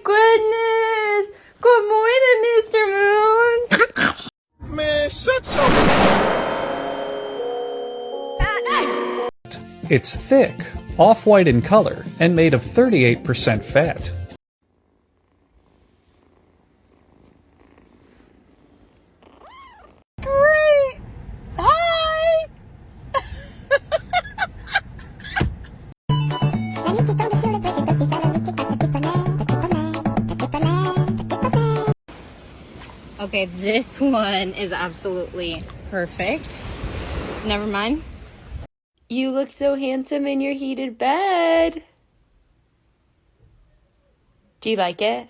goodness! Good morning, Mr. Moons! Man, shut your... It's thick, off-white in color, and made of 38% fat. Great! Hi! Okay, this one is absolutely perfect. Never mind. You look so handsome in your heated bed. Do you like it?